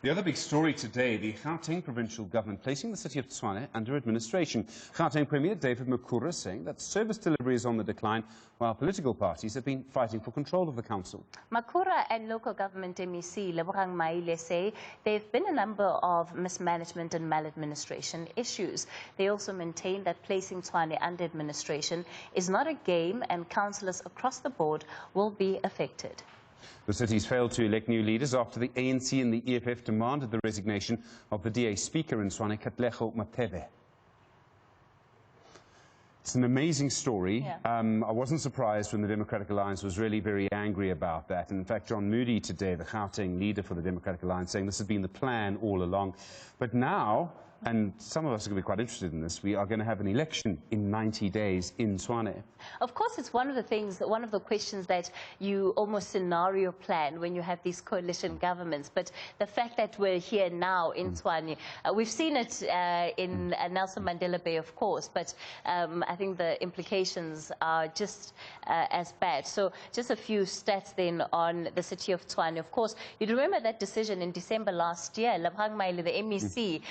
The other big story today, the Gauteng provincial government placing the city of Tshwane under administration. Gauteng Premier Stephen Grootes saying that service delivery is on the decline, while political parties have been fighting for control of the council. Makura and local government MEC Lebogang Maile say there have been a number of mismanagement and maladministration issues. They also maintain that placing Tshwane under administration is not a game and councillors across the board will be affected. The city's failed to elect new leaders after the ANC and the EFF demanded the resignation of the DA Speaker in Tshwane, Katlego Matebe. It's an amazing story. Yeah. I wasn't surprised when the Democratic Alliance was really very angry about that. And in fact, John Moody today, the Gauteng leader for the Democratic Alliance, saying this has been the plan all along. But now, and some of us are going to be quite interested in this, we are going to have an election in 90 days in Tshwane. Of course, it's one of the things, one of the questions that you almost scenario plan when you have these coalition governments. But the fact that we're here now in Tshwane, we've seen it in Nelson Mandela Bay, of course, but I think the implications are just as bad. So just a few stats then on the city of Tshwane. Of course, you'd remember that decision in December last year, Lebogang Maile, the MEC,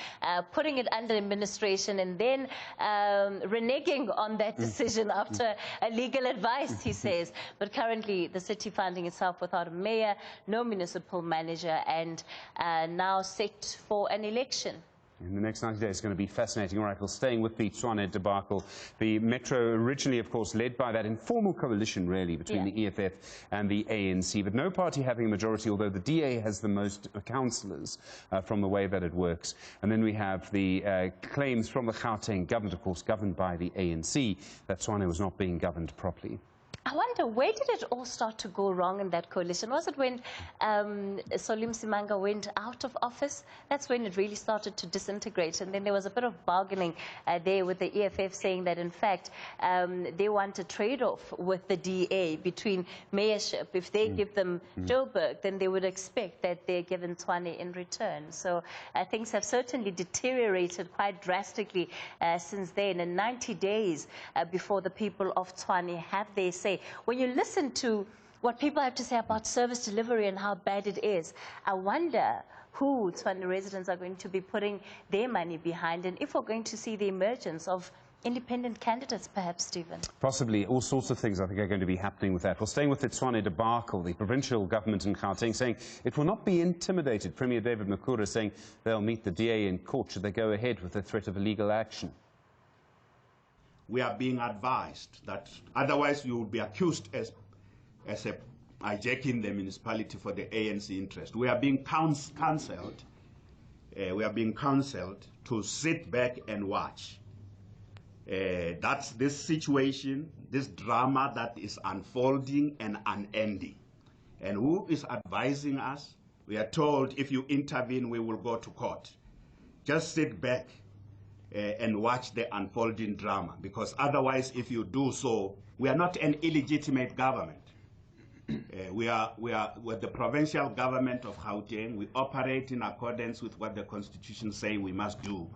putting it under administration and then reneging on that decision after legal advice, he says. But currently, the city finding itself without a mayor, no municipal manager, and now set for an election. In the next 90 days, it's going to be fascinating. All right, well, staying with the Tshwane debacle, the Metro originally, of course, led by that informal coalition, really, between the EFF and the ANC, but no party having a majority, although the DA has the most councillors from the way that it works. And then we have the claims from the Gauteng government, of course, governed by the ANC, that Tshwane was not being governed properly. I wonder, where did it all start to go wrong in that coalition? Was it when Solim Simanga went out of office? That's when it really started to disintegrate. And then there was a bit of bargaining there with the EFF saying that, in fact, they want a trade-off with the DA between mayorship. If they give them Joburg, then they would expect that they're given Tshwane in return. So things have certainly deteriorated quite drastically since then. And 90 days before the people of Tshwane have their say. When you listen to what people have to say about service delivery and how bad it is, I wonder who Tshwane residents are going to be putting their money behind, and if we're going to see the emergence of independent candidates, perhaps, Stephen. Possibly. All sorts of things, I think, are going to be happening with that. Well, staying with the Tshwane debacle, the provincial government in Gauteng saying it will not be intimidated. Premier Stephen Grootes saying they'll meet the DA in court should they go ahead with the threat of illegal action. We are being advised that otherwise you will be accused as hijacking the municipality for the ANC interest. We are being counseled. To sit back and watch. That's this situation, this drama that is unfolding and unending. And who is advising us? We are told if you intervene, we will go to court. Just sit back and watch the unfolding drama, because otherwise, if you do so, we are not an illegitimate government. We are the provincial government of Gauteng. We operate in accordance with what the Constitution says we must do.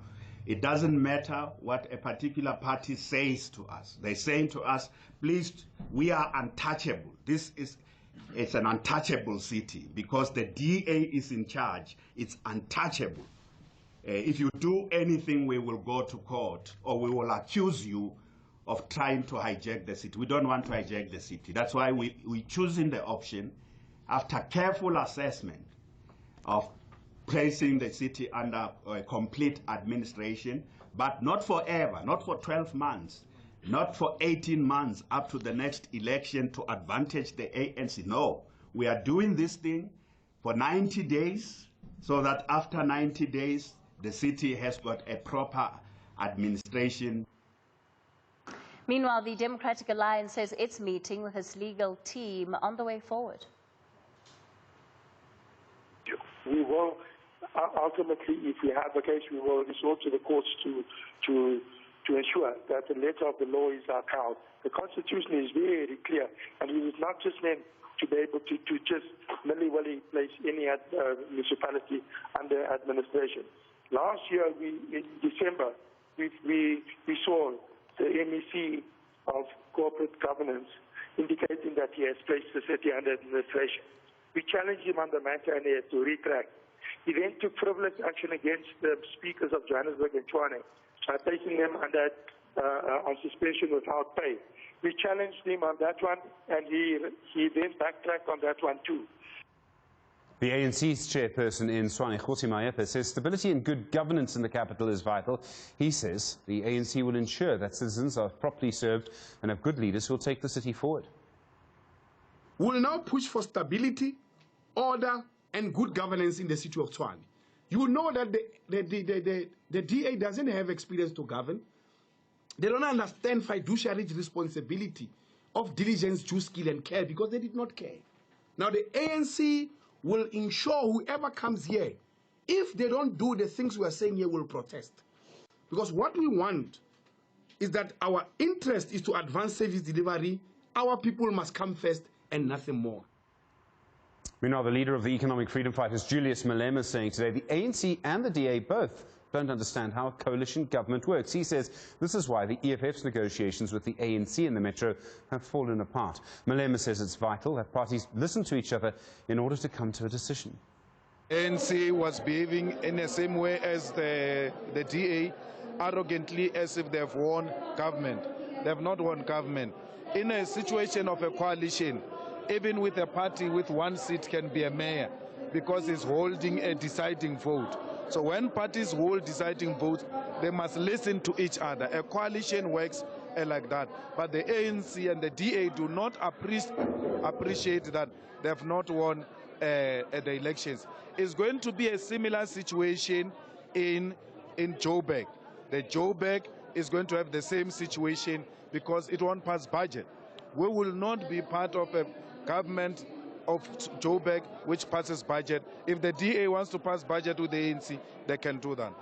It doesn't matter what a particular party says to us. They're saying to us, please, we are untouchable. It's an untouchable city because the DA is in charge. It's untouchable. If you do anything, we will go to court, or we will accuse you of trying to hijack the city. We don't want to hijack the city. That's why we're choosing the option, after careful assessment, of placing the city under complete administration, but not forever, not for 12 months, not for 18 months up to the next election to advantage the ANC. No, we are doing this thing for 90 days, so that after 90 days, the city has got a proper administration. Meanwhile, the Democratic Alliance says it's meeting with its legal team on the way forward. We will, ultimately, if we have the case, we will resort to the courts to ensure that the letter of the law is upheld. The Constitution is very clear, and it is not just meant to be able to just willy-nilly place any municipality under administration. Last year, in December, we saw the MEC of corporate governance indicating that he has placed the city under administration. We challenged him on the matter and he had to retract. He then took frivolous action against the speakers of Johannesburg and Tshwane, placing them under on suspension without pay. We challenged him on that one, and he then backtracked on that one too. The ANC's chairperson in Tshwane, Kgosi Mayepe, says stability and good governance in the capital is vital. He says the ANC will ensure that citizens are properly served and have good leaders who will take the city forward. We will now push for stability, order, and good governance in the city of Tshwane. You know that the DA doesn't have experience to govern. They don't understand fiduciary responsibility of diligence, due skill, and care because they did not care. Now the ANC will ensure whoever comes here, if they don't do the things we are saying here, will protest. Because what we want is that our interest is to advance service delivery. Our people must come first and nothing more. Meanwhile, the leader of the economic freedom fighters, Julius Malema, is saying today the ANC and the DA both don't understand how a coalition government works. He says this is why the EFF's negotiations with the ANC in the Metro have fallen apart. Malema says it's vital that parties listen to each other in order to come to a decision. ANC was behaving in the same way as the DA, arrogantly as if they've won government. They have not won government. In a situation of a coalition, even with a party with one seat can be a mayor because it's holding a deciding vote. So when parties hold deciding votes, they must listen to each other. A coalition works like that. But the ANC and the DA do not appreciate that they have not won the elections. It's going to be a similar situation in Joburg. The Joburg is going to have the same situation because it won't pass budget. We will not be part of a government of Joburg which passes budget. If the DA wants to pass budget with the ANC, they can do that.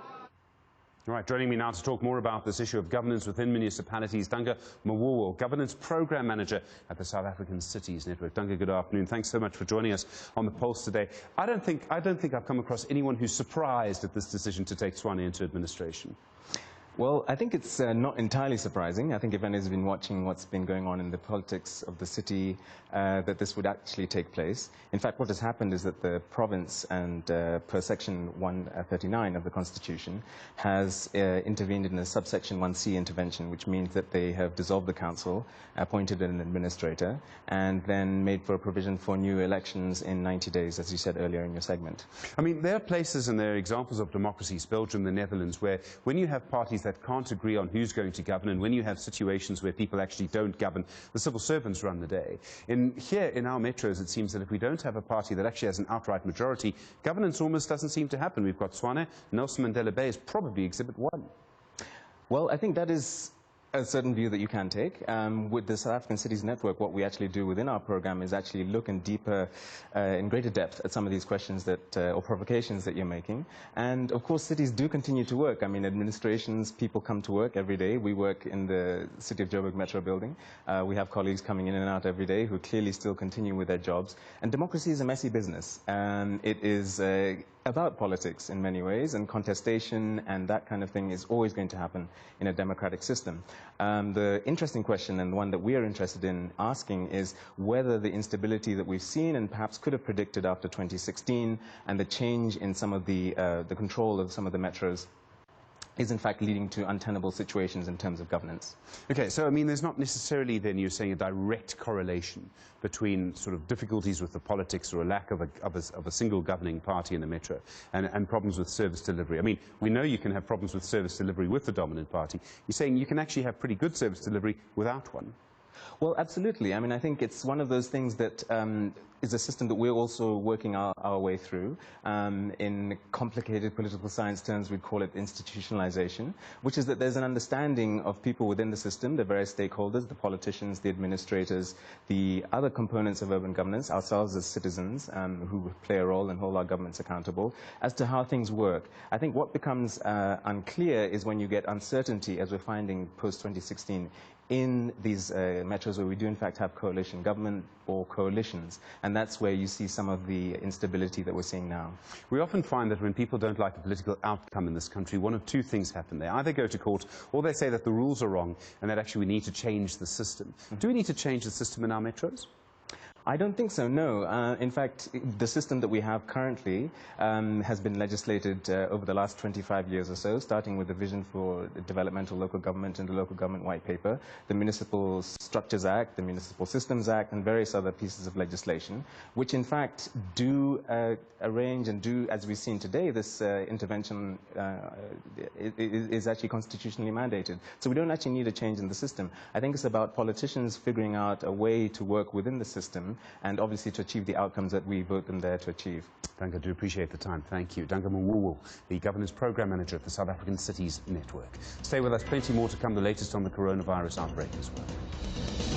All right, joining me now to talk more about this issue of governance within municipalities, Danga Mughogho, Governance Program Manager at the South African Cities Network. Danga, good afternoon. Thanks so much for joining us on the Pulse today. I don't think I've come across anyone who's surprised at this decision to take Tshwane into administration. Well, I think it's not entirely surprising. I think if anyone's been watching what's been going on in the politics of the city, that this would actually take place. In fact, what has happened is that the province, and per section 139 of the Constitution, has intervened in a subsection 1C intervention, which means that they have dissolved the council, appointed an administrator, and then made for a provision for new elections in 90 days, as you said earlier in your segment. I mean, there are places and there are examples of democracies, Belgium, the Netherlands, where when you have parties that can't agree on who's going to govern, and when you have situations where people actually don't govern, the civil servants run the day. Here in our metros, it seems that if we don't have a party that actually has an outright majority, governance almost doesn't seem to happen. We've got Tshwane, Nelson Mandela Bay is probably Exhibit 1. Well, I think that is a certain view that you can take. With the South African Cities Network, what we actually do within our program is actually look in deeper, in greater depth at some of these questions that, or provocations that you're making. And of course, cities do continue to work. I mean, administrations, people come to work every day. We work in the City of Joburg Metro building. We have colleagues coming in and out every day who clearly still continue with their jobs. And democracy is a messy business. It is about politics in many ways, and contestation and that kind of thing is always going to happen in a democratic system. The interesting question, and the one that we are interested in asking, is whether the instability that we've seen and perhaps could have predicted after 2016 and the change in some of the control of some of the metros is in fact leading to untenable situations in terms of governance. Okay, so I mean, there's not necessarily then, you're saying, a direct correlation between sort of difficulties with the politics or a lack of a single governing party in the metro and problems with service delivery. I mean, we know you can have problems with service delivery with the dominant party. You're saying you can actually have pretty good service delivery without one? Well, absolutely. I mean, I think it's one of those things that is a system that we're also working our way through. In complicated political science terms, we'd call it institutionalization, which is that there's an understanding of people within the system, the various stakeholders, the politicians, the administrators, the other components of urban governance, ourselves as citizens who play a role and hold our governments accountable, as to how things work. I think what becomes unclear is when you get uncertainty, as we're finding post-2016, in these metros where we do in fact have coalition government or coalitions, and that's where you see some of the instability that we're seeing now. We often find that when people don't like a political outcome in this country, one of two things happen. They either go to court or they say that the rules are wrong and that actually we need to change the system. Do we need to change the system in our metros? I don't think so, no. In fact, the system that we have currently has been legislated over the last 25 years or so, starting with the Vision for Developmental Local Government and the Local Government White Paper, the Municipal Structures Act, the Municipal Systems Act, and various other pieces of legislation, which in fact do arrange and do, as we've seen today, this intervention is actually constitutionally mandated. So we don't actually need a change in the system. I think it's about politicians figuring out a way to work within the system and obviously to achieve the outcomes that we vote them there to achieve. Danga, I do appreciate the time. Thank you. Danga Mughogho, the Governance Programme Manager at the South African Cities Network. Stay with us. Plenty more to come. The latest on the coronavirus outbreak as well.